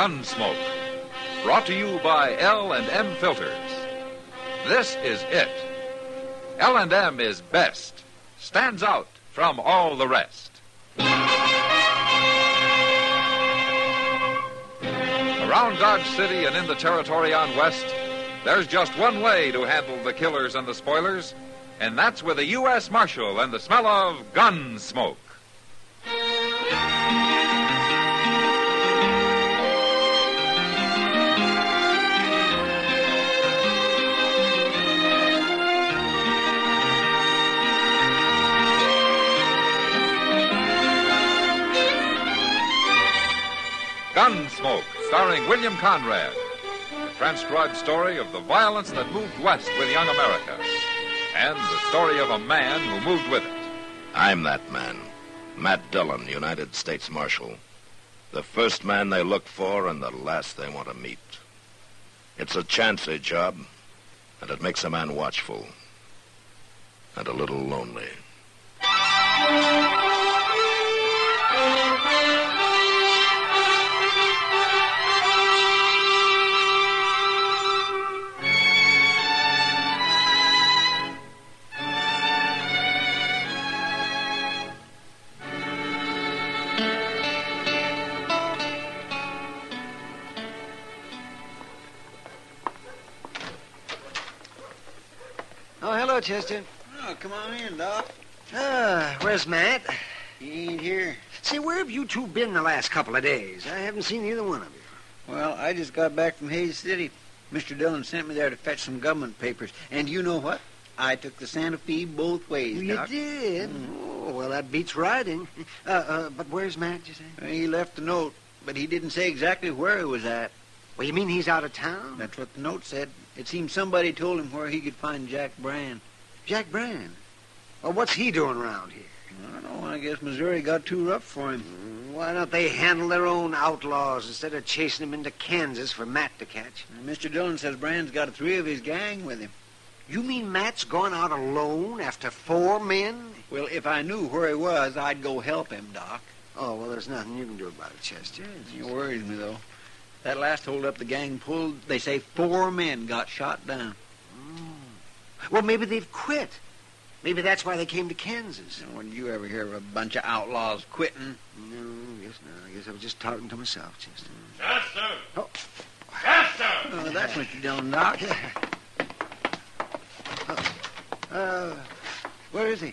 Gunsmoke. Brought to you by L&M Filters. This is it. L&M is best. Stands out from all the rest. Around Dodge City and in the territory on West, there's just one way to handle the killers and the spoilers, and that's with a U.S. Marshal and the smell of Gunsmoke. Gunsmoke, starring William Conrad. A transcribed story of the violence that moved west with young America. And the story of a man who moved with it. I'm that man. Matt Dillon, United States Marshal. The first man they look for and the last they want to meet. It's a chancy job, and it makes a man watchful. And a little lonely. Oh, hello, Chester. Oh, come on in, Doc. Where's Matt? He ain't here. Say, where have you two been the last couple of days? I haven't seen either one of you. Well, I just got back from Hayes City. Mr. Dillon sent me there to fetch some government papers. And you know what? I took the Santa Fe both ways, You Doc. did? Oh, well, that beats riding. But where's Matt, you say? He left a note, but he didn't say exactly where he was at. Well, you mean he's out of town? That's what the note said. It seems somebody told him where he could find Jack Brand. Jack Brand? Well, what's he doing around here? I don't know. I guess Missouri got too rough for him. Why don't they handle their own outlaws instead of chasing them into Kansas for Matt to catch? Mr. Dillon says Brand's got 3 of his gang with him. You mean Matt's gone out alone after 4 men? Well, if I knew where he was, I'd go help him, Doc. Oh, well, there's nothing you can do about it, Chester. It worries me, though. That last holdup the gang pulled, they say 4 men got shot down. Well, maybe they've quit. Maybe that's why they came to Kansas. Now, when did you ever hear of a bunch of outlaws quitting? No, I guess not. I guess I was just talking to myself, Chester. Chester! Oh. Chester! Oh, that's Mr. Dillon, Doc. Where is he?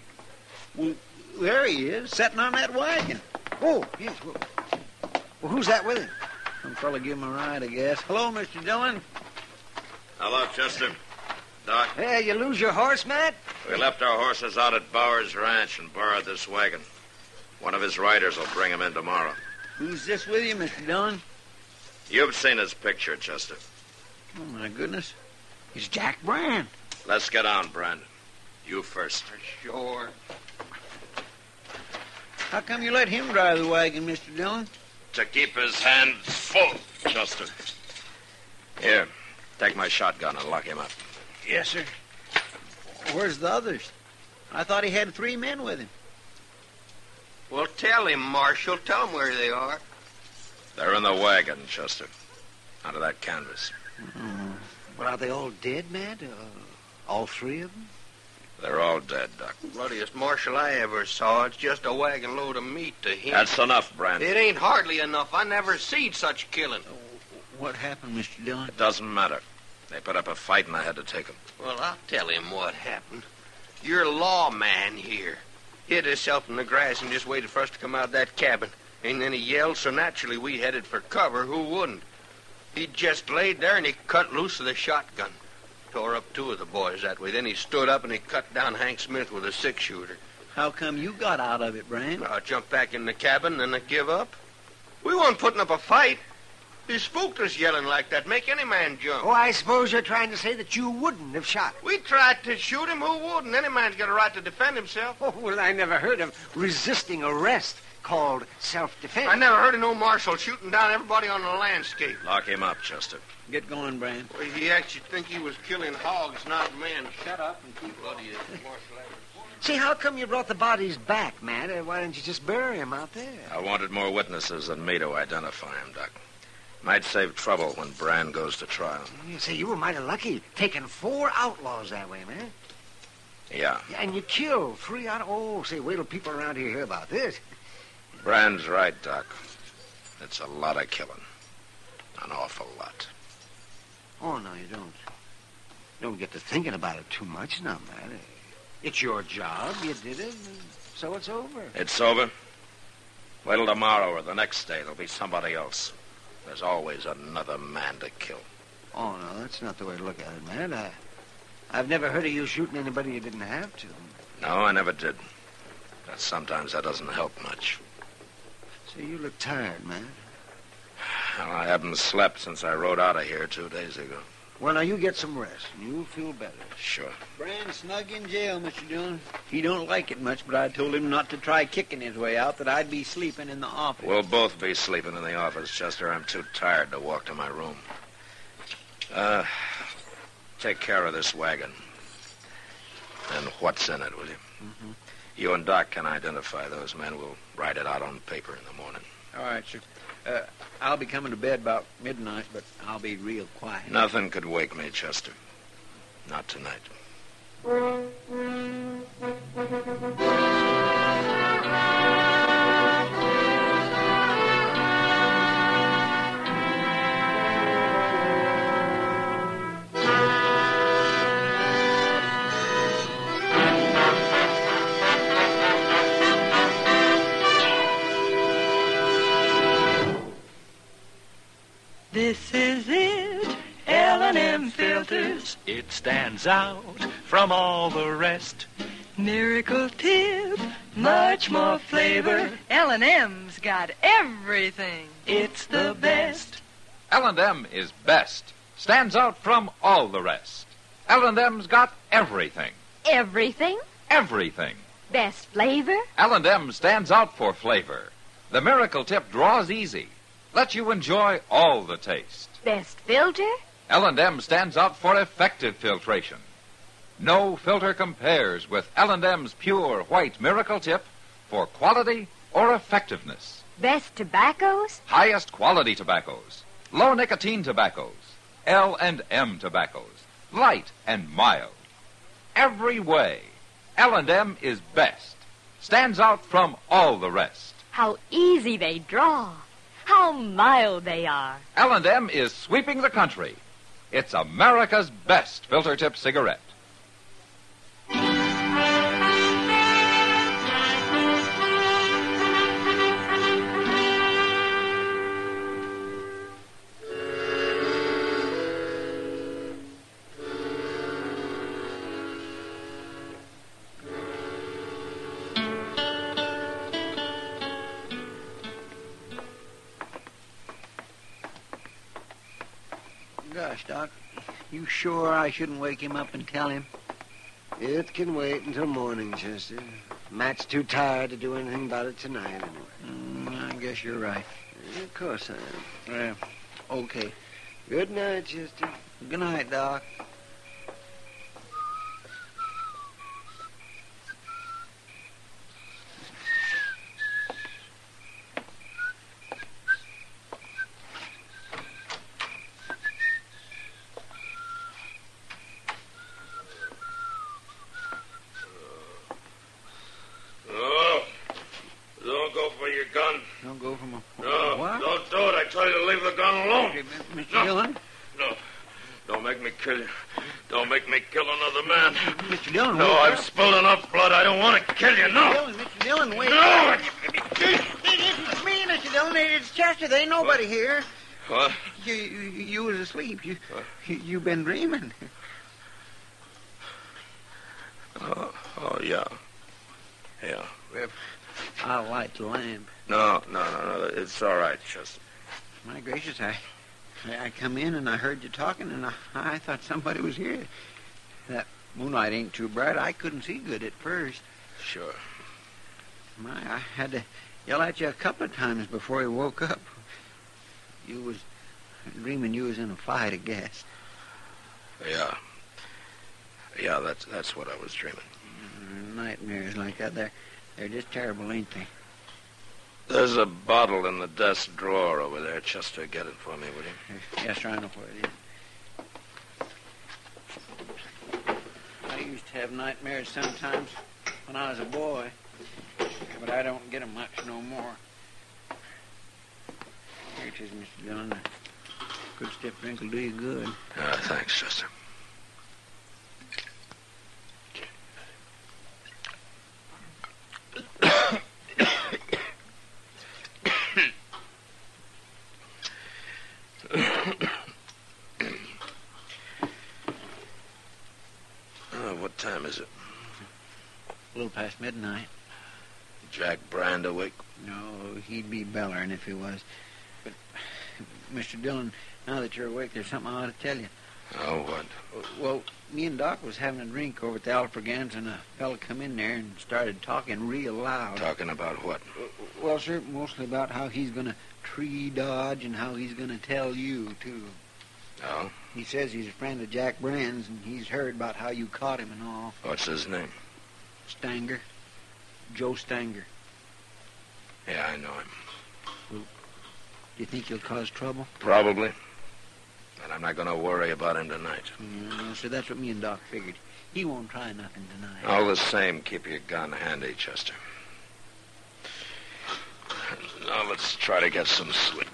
Well, there he is, sitting on that wagon. Oh, yes. Well, who's that with him? Some fella give him a ride, I guess. Hello, Mr. Dillon. Hello, Chester. Doc, Hey, you lose your horse, Matt? we left our horses out at Bauer's Ranch and borrowed this wagon. One of his riders will bring him in tomorrow. Who's this with you, Mr. Dillon? You've seen his picture, Chester. Oh, my goodness. It's Jack Brand. Let's get on, Brandon. You first. Sure. How come you let him drive the wagon, Mr. Dillon? To keep his hands full, Chester. Here, take my shotgun and lock him up. Yes, sir. Where's the others? I thought he had 3 men with him. Well, tell him, Marshal. Tell him where they are. They're in the wagon, Chester. Under that canvas. Well, are they all dead, Matt? All 3 of them? They're all dead, Doc. Bloodiest marshal I ever saw. It's just a wagon load of meat to him. That's enough, Brandon. It ain't hardly enough. I never seen such killing. What happened, Mr. Dillon? It doesn't matter. They put up a fight and I had to take them. Well, I'll tell him what happened. You're a lawman here. Hid himself in the grass and just waited for us to come out of that cabin. And then he yelled, so naturally we headed for cover. Who wouldn't? He just laid there and he cut loose of the shotgun. Tore up 2 of the boys that way. Then he stood up and he cut down Hank Smith with a 6-shooter. How come you got out of it, Brand? I jumped back in the cabin and I give up. We weren't putting up a fight. He spooked us yelling like that. Make any man jump. Oh, I suppose you're trying to say that you wouldn't have shot him. We tried to shoot him. Who wouldn't? Any man's got a right to defend himself. Oh, well, I never heard of resisting arrest called self-defense. I never heard of no marshal shooting down everybody on the landscape. Lock him up, Chester. Get going, Brand. Well, he actually think he was killing hogs, not men. Shut up and keep bloody as the marshal ever. See, how come you brought the bodies back, Matt? Why didn't you just bury them out there? I wanted more witnesses than me to identify him, Doc. Might save trouble when Brand goes to trial. You say you were mighty lucky taking 4 outlaws that way, man. Yeah. And you killed 3 out of... Oh, say, wait till people around here hear about this. Brand's right, Doc. It's a lot of killing. An awful lot. Oh, no, you don't. Don't get to thinking about it too much. No, man. It's your job. You did it, and so it's over. It's over? Wait till tomorrow or the next day. There'll be somebody else. There's always another man to kill. Oh, no, that's not the way to look at it, man. I've never heard of you shooting anybody you didn't have to. No, I never did. But sometimes that doesn't help much. So you look tired, man. Well, I haven't slept since I rode out of here 2 days ago. Well, now you get some rest, and you'll feel better. Sure. Brand's snug in jail, Mr. Dillon. He don't like it much, but I told him not to try kicking his way out, that I'd be sleeping in the office. We'll both be sleeping in the office, Chester. I'm too tired to walk to my room. Take care of this wagon. And what's in it, will you? Mm-hmm. You and Doc can identify those men. We'll write it out on paper in the morning. All right, sir. I'll be coming to bed about midnight, but I'll be real quiet. Nothing could wake me, Chester. Not tonight. This is it, L&M Filters. It stands out from all the rest. Miracle tip, much more flavor. L&M's got everything. It's the best. L&M is best. Stands out from all the rest. L&M's got everything. Everything? Everything. Best flavor? L&M stands out for flavor. The Miracle Tip draws easy. Lets you enjoy all the taste. Best filter? L&M stands out for effective filtration. No filter compares with L&M's pure white Miracle Tip for quality or effectiveness. Best tobaccos? Highest quality tobaccos. Low nicotine tobaccos. L&M tobaccos. Light and mild. Every way, L&M is best. Stands out from all the rest. How easy they draw. How mild they are. L&M is sweeping the country. It's America's best filter tip cigarette. Gosh, Doc, you sure I shouldn't wake him up and tell him? It can wait until morning, Chester. Matt's too tired to do anything about it tonight, anyway. I guess you're right. Of course I am. Okay. Good night, Chester. Good night, Doc. Don't go for my... No, What? don't do it. I tell you to leave the gun alone. Okay, Mr. Dillon? No. Don't make me kill you. Don't make me kill another man. Mr. Dillon, No, wait. I've spilled enough blood. I don't want to kill you. No. Mr. Dillon, wait. No. It's me, Mr. Dillon. It's Chester. There ain't nobody here. What? You was asleep. You've been dreaming. Oh, yeah. Yeah. I'll light the lamp. No. It's all right, Chester. My gracious, I come in and I heard you talking, and I thought somebody was here. That moonlight ain't too bright. I couldn't see good at first. Sure. I had to yell at you a couple of times before you woke up. You was dreaming you was in a fight, I guess. Yeah. Yeah, that's what I was dreaming. Nightmares like that, they're just terrible, ain't they? There's a bottle in the desk drawer over there. Chester, get it for me, will you? Yes, sir, I know where it is. I used to have nightmares sometimes when I was a boy, but I don't get them much no more. Here it is, Mr. Dillon. A good stiff drink will do you good. Thanks, Chester. What time is it? A little past midnight. Jack Brand awake? No, he'd be bellering if he was. But, Mr. Dillon, now that you're awake, there's something I ought to tell you. Oh, what? Well, me and Doc was having a drink over at the Alfregans, and a fella come in there and started talking real loud. Talking about what? Well, sir, mostly about how he's going to tree dodge and how he's going to tell you, too. Oh? He says he's a friend of Jack Brand's, and he's heard about how you caught him and all. What's his name? Stanger. Joe Stanger. Yeah, I know him. Well, do you think he'll cause trouble? Probably. But I'm not going to worry about him tonight. No, sir, that's what me and Doc figured. He won't try nothing tonight. All the same, keep your gun handy, Chester. Now let's try to get some sleep.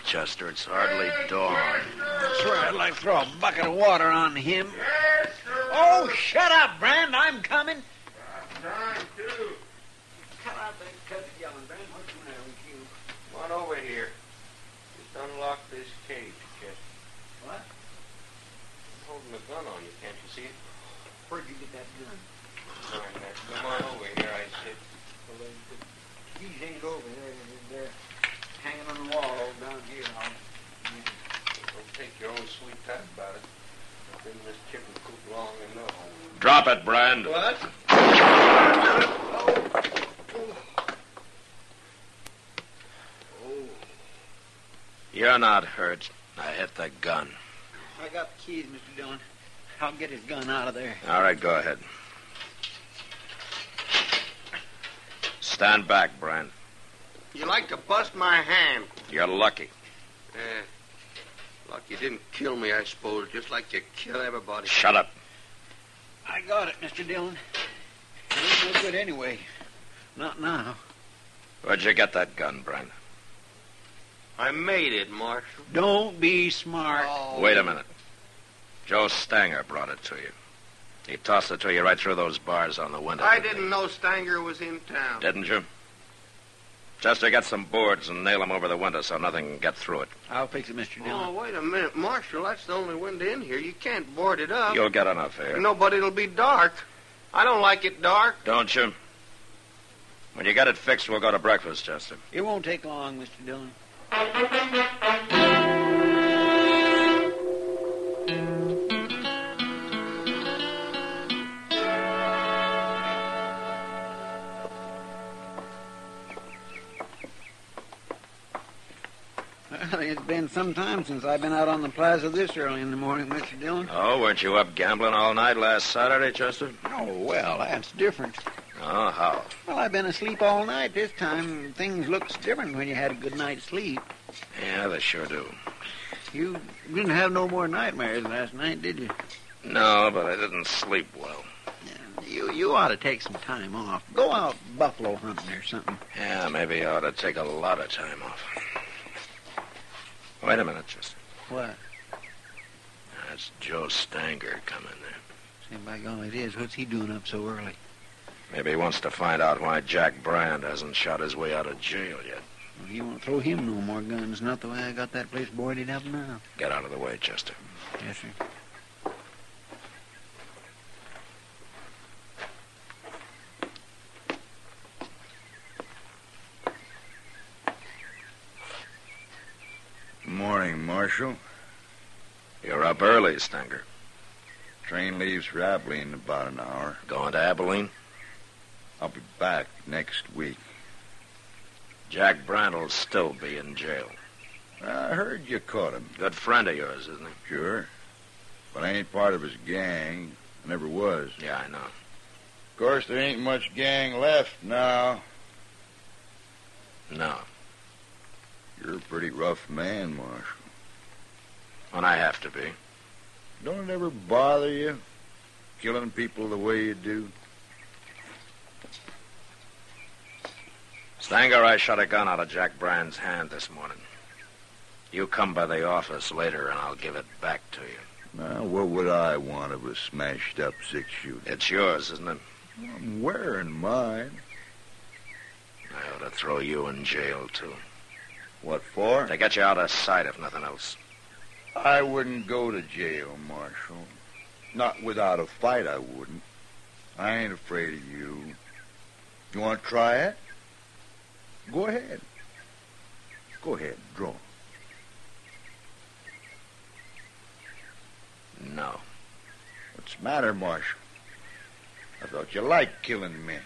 Chester, it's hardly dawn. I swear I'd like to throw a bucket of water on him. Yes, oh, shut up, Brand. I'm coming. I'm trying to. Come on, cut it yelling, Brand. What's the matter with you? Come on over here. Just unlock this cage, Chester. What? I'm holding a gun on you. Can't you see it? Where'd you get that gun? Behind that. Come on over here, I said. Well, the keys ain't over there. They're hanging on the wall down here. Don't take your own sweet time about it. I've been in this chicken coop long enough. Drop it, Brand. What? You're not hurt. I hit the gun. I got the keys, Mr. Dillon. I'll get his gun out of there. All right, go ahead. Stand back, Brand. You like to bust my hand. You're lucky. Luck you didn't kill me, I suppose, just like you kill everybody. Shut up. I got it, Mr. Dillon. It ain't no good anyway. Not now. Where'd you get that gun, Brand? I made it, Marshal. Don't be smart. Oh. Wait a minute. Joe Stanger brought it to you. He tossed it to you right through those bars on the window. I didn't know Stanger was in town. Didn't you? Chester, get some boards and nail them over the window so nothing can get through it. I'll fix it, Mr. Dillon. Oh, wait a minute, Marshal. That's the only window in here. You can't board it up. You'll get enough here. Nobody'll be dark. I don't like it dark. Don't you? When you get it fixed, we'll go to breakfast, Chester. It won't take long, Mr. Dillon. Well, it's been some time since I've been out on the plaza this early in the morning, Mr. Dillon. Oh, weren't you up gambling all night last Saturday, Chester? Oh, well, that's different. Oh, how? Well, I've been asleep all night this time. Things looks different when you had a good night's sleep. Yeah, they sure do. You didn't have no more nightmares last night, did you? No, but I didn't sleep well. Yeah, you ought to take some time off. Go out buffalo hunting or something. Yeah, maybe I ought to take a lot of time off. Wait a minute, Chester. What? That's Joe Stanger coming there. Say, by golly, it is. What's he doing up so early? Maybe he wants to find out why Jack Brand hasn't shot his way out of jail yet. Well, you won't throw him no more guns, not the way I got that place boarded up now. Get out of the way, Chester. Yes, sir. Morning, Marshal. You're up early, Stanger. Train leaves for Abilene in about an hour. Going to Abilene? I'll be back next week. Jack Brandt'll still be in jail. I heard you caught him. Good friend of yours, isn't he? Sure. But I ain't part of his gang. I never was. Yeah, I know. Of course, there ain't much gang left now. No. You're a pretty rough man, Marshal. When I have to be. Don't it ever bother you, killing people the way you do? Stanger, I shot a gun out of Jack Brandt's hand this morning. You come by the office later, and I'll give it back to you. Now, what would I want of a smashed-up six-shooter? It's yours, isn't it? I'm wearing mine. I ought to throw you in jail, too. What for? To get you out of sight, if nothing else. I wouldn't go to jail, Marshal. Not without a fight, I wouldn't. I ain't afraid of you. You want to try it? Go ahead. Go ahead, draw. No. What's the matter, Marshal? I thought you liked killing men.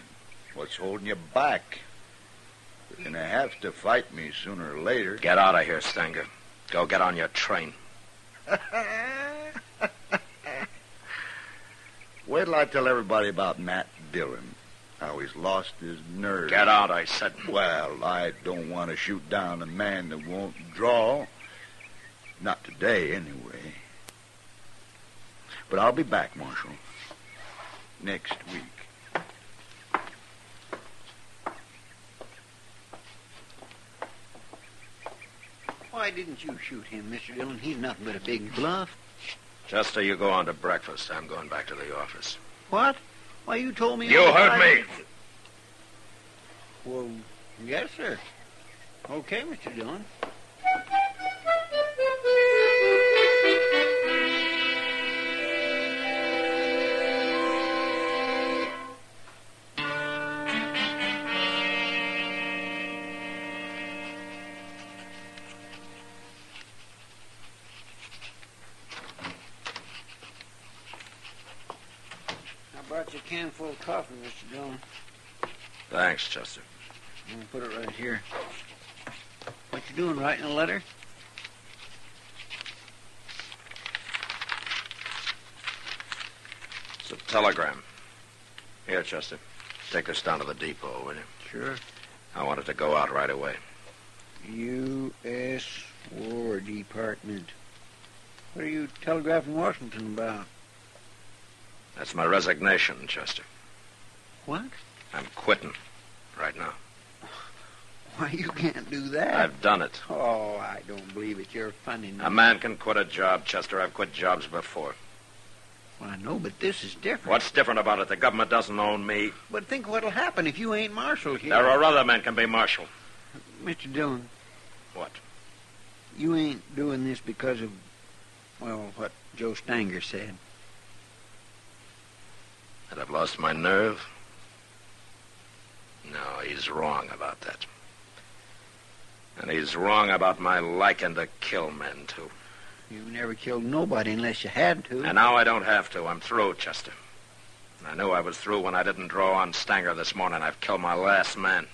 What's holding you back? You're going to have to fight me sooner or later. Get out of here, Stanger. Go get on your train. Wait till I tell everybody about Matt Dillon. How he's lost his nerve. Get out, I said. Well, I don't want to shoot down a man that won't draw. Not today, anyway. But I'll be back, Marshal. Next week. Why didn't you shoot him, Mr. Dillon? He's nothing but a big bluff. Chester, you go on to breakfast. I'm going back to the office. What? Why, you told me... You heard me. Well, yes, sir. Okay, Mr. Dillon. Brought you a can full of coffee, Mr. Dillon. Thanks, Chester. I'm going to put it right here. What you doing, writing a letter? It's a telegram. Here, Chester. Take this down to the depot, will you? Sure. I want it to go out right away. U.S. War Department. What are you telegraphing Washington about? That's my resignation, Chester. What? I'm quitting right now. Why, you can't do that. I've done it. Oh, I don't believe it. You're funny now. A man can quit a job, Chester. I've quit jobs before. Well, I know, but this is different. What's different about it? The government doesn't own me. But think what'll happen if you ain't marshal here. There are other men can be marshal. Mr. Dillon. What? You ain't doing this because of, well, what Joe Stanger said. That I've lost my nerve? No, he's wrong about that. And he's wrong about my liking to kill men, too. You never killed nobody unless you had to. And now I don't have to. I'm through, Chester. I knew I was through when I didn't draw on Stanger this morning. I've killed my last man.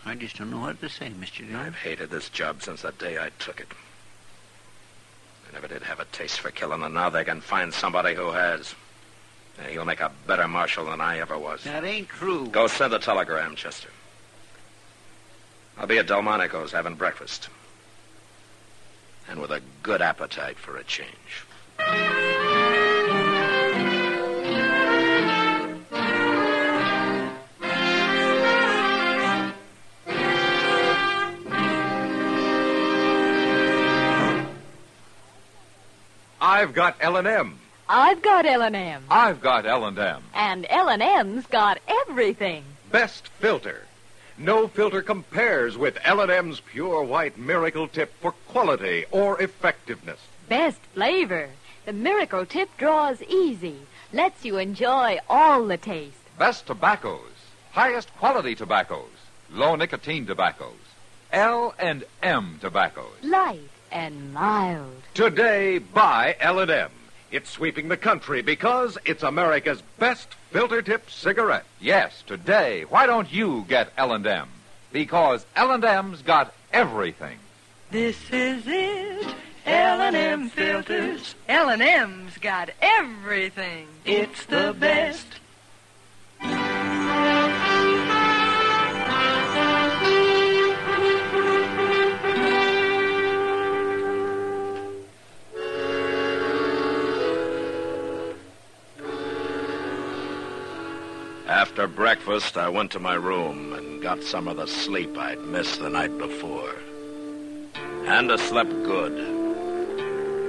I just don't know what to say, Mr. Dillon. I've hated this job since the day I took it. I never did have a taste for killing, and now they can find somebody who has. And he'll make a better marshal than I ever was. That ain't true. Go send a telegram, Chester. I'll be at Delmonico's having breakfast. And with a good appetite for a change. I've got L&M. I've got L&M. I've got L&M. And L&M's got everything. Best filter. No filter compares with L&M's Pure White Miracle Tip for quality or effectiveness. Best flavor. The Miracle Tip draws easy. Lets you enjoy all the taste. Best tobaccos. Highest quality tobaccos. Low nicotine tobaccos. L&M tobaccos. Light and mild. Today, buy L&M. It's sweeping the country because it's America's best filter-tip cigarette. Yes, today, why don't you get L&M? Because L&M's got everything. This is it. L&M filters. L&M's got everything. It's the best. After breakfast, I went to my room and got some of the sleep I'd missed the night before. And I slept good.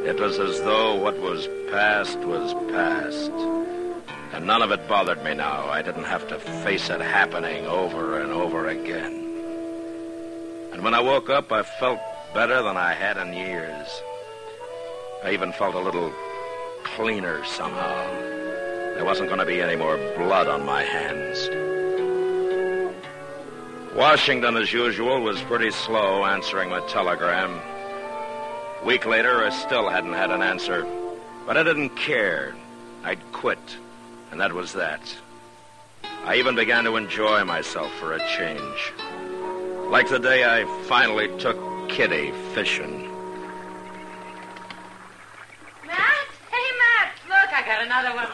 It was as though what was past, and none of it bothered me now. I didn't have to face it happening over and over again. And when I woke up, I felt better than I had in years. I even felt a little cleaner somehow. There wasn't going to be any more blood on my hands. Washington, as usual, was pretty slow answering my telegram. A week later, I still hadn't had an answer. But I didn't care. I'd quit, and that was that. I even began to enjoy myself for a change. Like the day I finally took Kitty fishing. Matt? Hey, Matt, look, I got another one.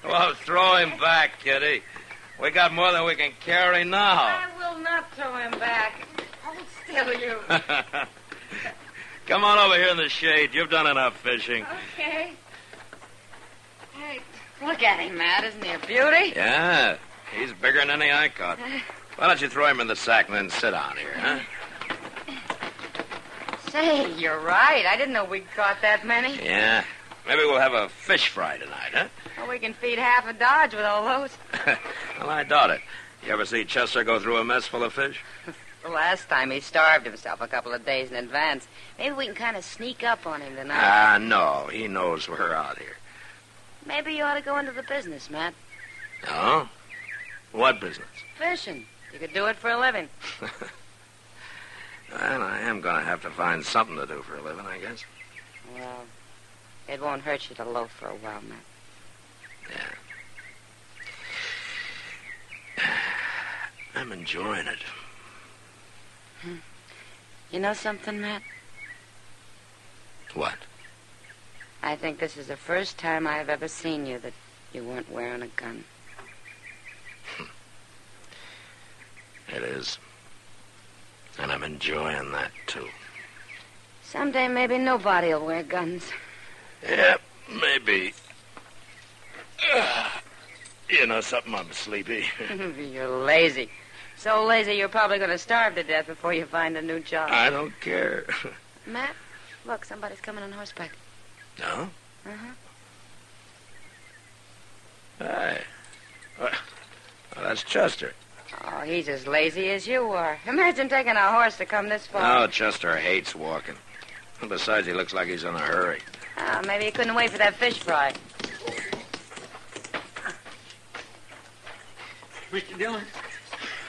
Well, throw him back, Kitty. We got more than we can carry now. I will not throw him back. Hold still, you. Come on over here in the shade. You've done enough fishing. Okay. Hey, look at him, Matt. Isn't he a beauty? Yeah, he's bigger than any I caught. Why don't you throw him in the sack and then sit down here, huh? Say, you're right. I didn't know we'd caught that many. Yeah. Maybe we'll have a fish fry tonight, huh? Well, we can feed half a Dodge with all those. Well, I doubt it. You ever see Chester go through a mess full of fish? The last time he starved himself a couple of days in advance. Maybe we can kind of sneak up on him tonight. No. He knows we're out here. Maybe you ought to go into the business, Matt. Oh? What business? Fishing. You could do it for a living. Well, I am going to have to find something to do for a living, I guess. Well, it won't hurt you to loaf for a while, Matt. Yeah. I'm enjoying it. You know something, Matt? What? I think this is the first time I've ever seen you that you weren't wearing a gun. It is. And I'm enjoying that, too. Someday maybe nobody will wear guns. Yeah, maybe. You know something? I'm sleepy. You're lazy. So lazy you're probably going to starve to death before you find a new job. I don't care. Matt, look, somebody's coming on horseback. No? Uh-huh. Hey. Well, that's Chester. Oh, he's as lazy as you are. Imagine taking a horse to come this far. Oh, Chester hates walking. And besides, he looks like he's in a hurry. Oh, maybe he couldn't wait for that fish fry. Mr. Dillon?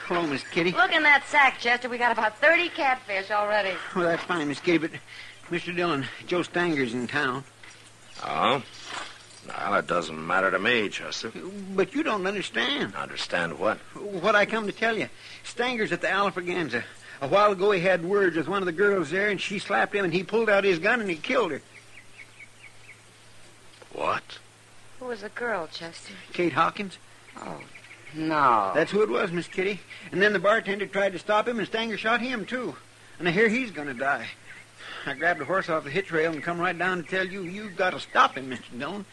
Hello, Miss Kitty. Look in that sack, Chester. We got about 30 catfish already. Well, that's fine, Miss Kitty, but Mr. Dillon, Joe Stanger's in town. Oh? Well, it doesn't matter to me, Chester. But you don't understand. Understand what? What I come to tell you. Stanger's at the Alfraganza. A while ago he had words with one of the girls there, and she slapped him, and he pulled out his gun, and he killed her. What? Who was the girl, Chester? Kate Hawkins. Oh, no. That's who it was, Miss Kitty. And then the bartender tried to stop him, and Stanger shot him, too. And I hear he's going to die. I grabbed the horse off the hitch rail and come right down to tell you, you've got to stop him, Mr. Dillon.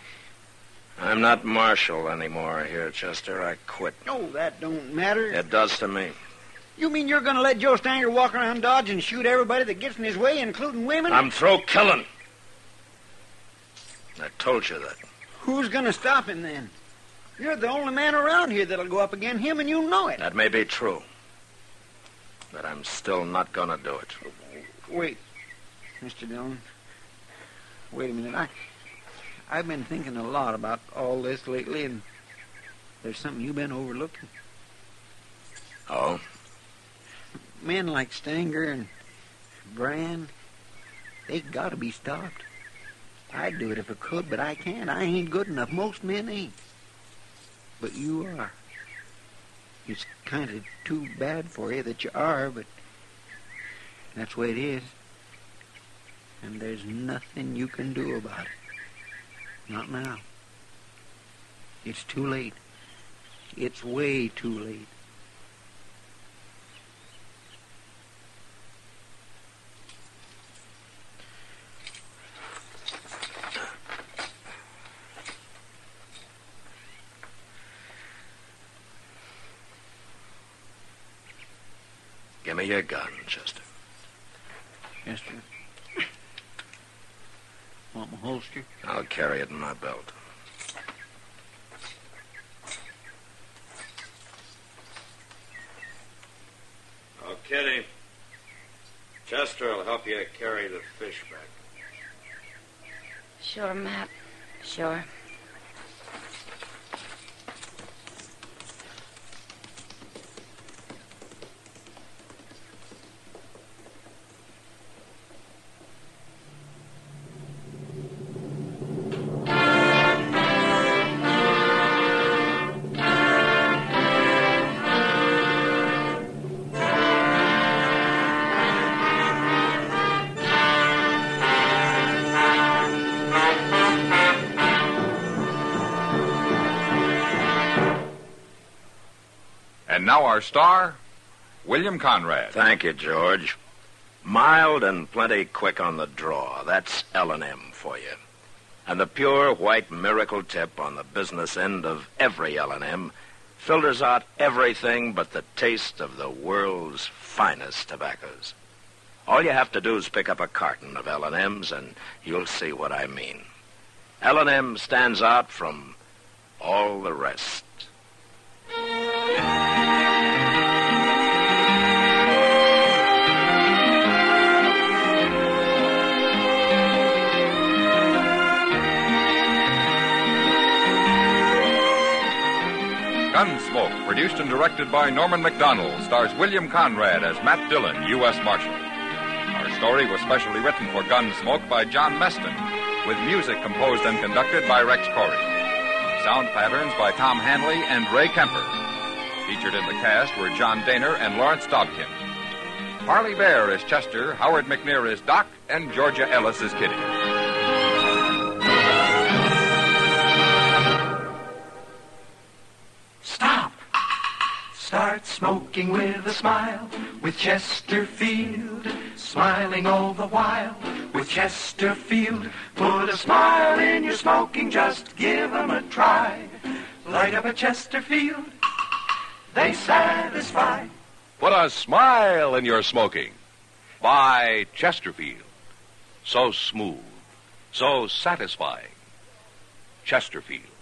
I'm not marshal anymore here, Chester. I quit. No, that don't matter. It does to me. You mean you're going to let Joe Stanger walk around Dodge and shoot everybody that gets in his way, including women? I'm through killing. I told you that. Who's going to stop him, then? You're the only man around here that'll go up against him, and you know it. That may be true. But I'm still not going to do it. Wait, Mr. Dillon. Wait a minute. I've been thinking a lot about all this lately, and there's something you've been overlooking. Oh? Men like Stanger and Brand, they gotta be stopped. I'd do it if I could, but I can't. I ain't good enough. Most men ain't. But you are. It's kind of too bad for you that you are, but that's the way it is. And there's nothing you can do about it. Not now. It's too late. It's way too late. Give me your gun, Chester. Chester. Want my holster? I'll carry it in my belt. Oh, Kitty. Chester will help you carry the fish back. Sure, Matt. Sure. And now our star, William Conrad. Thank you, George. Mild and plenty quick on the draw. That's L&M for you. And the pure white miracle tip on the business end of every L&M filters out everything but the taste of the world's finest tobaccos. All you have to do is pick up a carton of L&Ms and you'll see what I mean. L&M stands out from all the rest. Gunsmoke, produced and directed by Norman Macdonnell, stars William Conrad as Matt Dillon, U.S. Marshal. Our story was specially written for Gunsmoke by John Meston, with music composed and conducted by Rex Corey. Sound patterns by Tom Hanley and Ray Kemper. Featured in the cast were John Dehner and Lawrence Dobkin. Parley Baer is Chester, Howard McNear is Doc, and Georgia Ellis is Kitty. Stop. Start smoking with a smile with Chesterfield. Smiling all the while with Chesterfield. Put a smile in your smoking, just give 'em a try. Light up a Chesterfield, they satisfy. Put a smile in your smoking. Buy Chesterfield. So smooth, so satisfying. Chesterfield.